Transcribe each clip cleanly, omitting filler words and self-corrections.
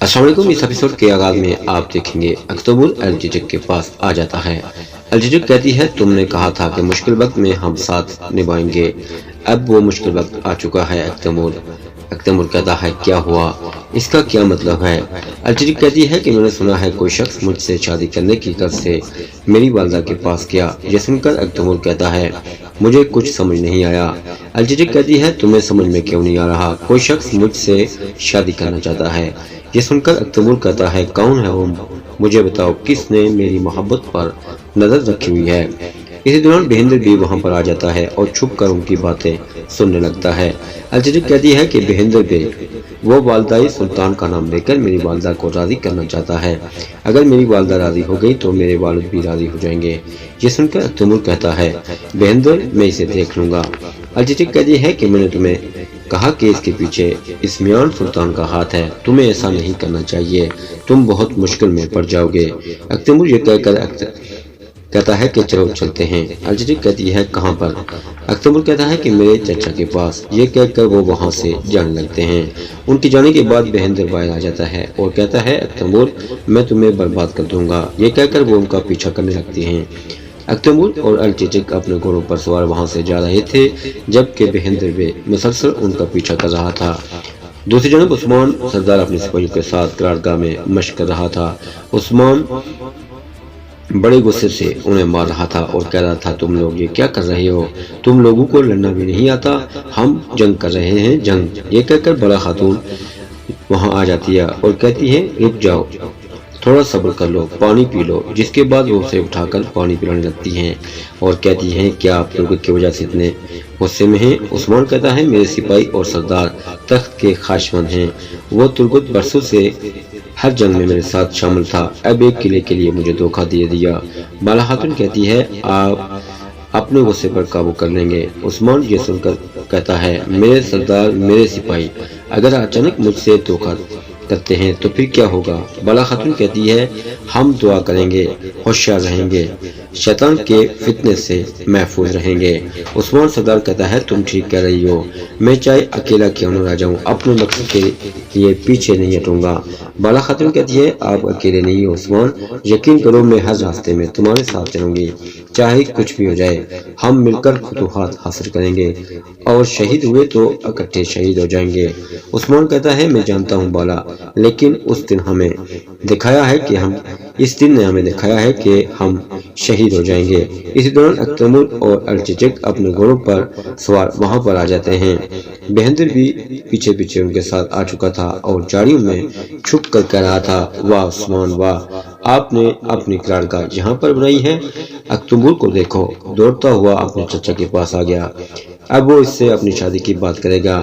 अस्सलाम वालेकुम। इस एपिसोड के आगाज में आप देखेंगे अख्तबुल अल-जिजक के पास आ जाता है। अल-जिजक कहती है, तुमने कहा था कि मुश्किल वक्त में हम साथ निभाएंगे, अब वो मुश्किल वक्त आ चुका है। अख्तबुल कहता है, क्या हुआ, इसका क्या मतलब है? अल-जिजक कहती है कि मैंने सुना है कोई शख्स मुझसे शादी करने की गर्ज से मेरी वालदा के पास गया। ये सुनकर अख्तबुल कहता है, मुझे कुछ समझ नहीं आया। अल-जिजक कहती है, तुम्हें समझ में क्यों नहीं आ रहा? कोई शख्स मुझसे शादी करना चाहता है। ये सुनकर अख्तबुल कहता है, कौन है वो, मुझे बताओ, किसने मेरी मोहब्बत पर नजर रखी हुई है? इसी दौरान बेहिंदर भी वहां पर आ जाता है और छुप कर उनकी बातें सुनने लगता है। अल-जिजक कहती है कि बेहिंदर भी वो वालदाई सुल्तान का नाम लेकर मेरी वालदा को राजी करना चाहता है। अगर मेरी वालदा राजी हो गई तो मेरे वालिद भी राजी हो जाएंगे। ये सुनकर अख्तबुल कहता है, बेहिंदर, मैं इसे देख लूंगा। अल-जिजक कहती है कि मैंने तुम्हें कहा कि इसके पीछे इस्मियान सुल्तान का हाथ है, तुम्हें ऐसा नहीं करना चाहिए, तुम बहुत मुश्किल में पड़ जाओगे। अख्तबुल ये कहकर कहता है कि चलो चलते हैं। अल-जिजक कहती है, कहाँ पर? अख्तबुल कहता है कि मेरे चाचा के पास। ये कहकर वो वहां से जाने लगते हैं। उनके जाने के बाद बेहिंदर बाहर आ जाता है और कहता है, अख्तबुल, मैं तुम्हें बर्बाद कर दूंगा। ये कहकर वो उनका पीछा करने लगती हैं। अख्तबुल और अल-जिजक अपने घोड़ों पर सवार वहां से जा रहे थे, जबकि बेहिंदर भी मुसलसल उनका पीछा कर रहा था। दूसरी जानब उस्मान सरदार अपने सिपाहियों के साथ करारगाह में मशक कर रहा था। उस्मान बड़े गुस्से से उन्हें मार रहा था और कह रहा था, तुम लोग ये क्या कर रहे हो? तुम लोगों को लड़ना भी नहीं आता, हम जंग कर रहे हैं, जंग। ये कहकर बड़ा खातून वहां आ जाती है और कहती है, रुक जाओ, थोड़ा सब्र कर लो, पानी पी लो। जिसके बाद वो उसे उठाकर पानी पिलाने लगती हैं और कहती हैं, क्या आप तुर्गत की वजह से इतने गुस्से में हैं? उस्मान कहता है, मेरे सिपाही और सरदार तख्त के ख्वाहिशमंद हैं। वो तुर्गत बरसों से हर जंग में मेरे साथ शामिल था, अब एक किले के लिए मुझे धोखा दे दिया। बाला खातून कहती है, आप अपने गुस्से पर काबू कर लेंगे। उस्मान ये सुनकर कहता है, मेरे सरदार, मेरे सिपाही अगर अचानक मुझसे धोखा करते हैं तो फिर क्या होगा? बाला खातून कहती है, हम दुआ करेंगे, होशियार रहेंगे, शैतान के फितने से महफूज रहेंगे। उस्मान सरदार कहता है, तुम ठीक कह रही हो, मैं चाहे अकेला क्यों न रह जाऊं, अपने मकसद के लिए पीछे नहीं हटूंगा। बाला खातून कहती है, आप अकेले नहीं हो उस्मान, यकीन करो, मैं हर रास्ते में तुम्हारे साथ चलूंगी, चाहे कुछ भी हो जाए, हम मिलकर फतूहात हासिल करेंगे और शहीद हुए तो इकट्ठे शहीद हो जाएंगे। उस्मान कहता है, मैं जानता हूँ बाला, लेकिन इस दिन ने हमें दिखाया है कि हम शहीद हो जाएंगे। इसी दौरान अख्तबुल और अल-जिजक अपने घोड़ों पर सवार वहां पर आ जाते हैं। बेहिंदर भी पीछे पीछे उनके साथ आ चुका था और झाड़ियों में छुप कर कह रहा था, वाह उस्मान वाह, आपने अपनी करारगाह यहाँ पर बनाई है। अख्तबुल को देखो, दौड़ता हुआ अपने चचा के पास आ गया, अब वो इससे अपनी शादी की बात करेगा।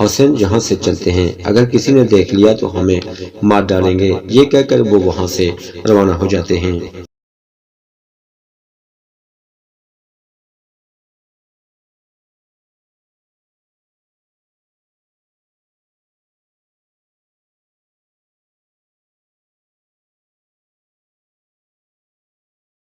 हुसैन, यहाँ से चलते हैं, अगर किसी ने देख लिया तो हमें मार डालेंगे। ये कहकर वो वहां से रवाना हो जाते हैं।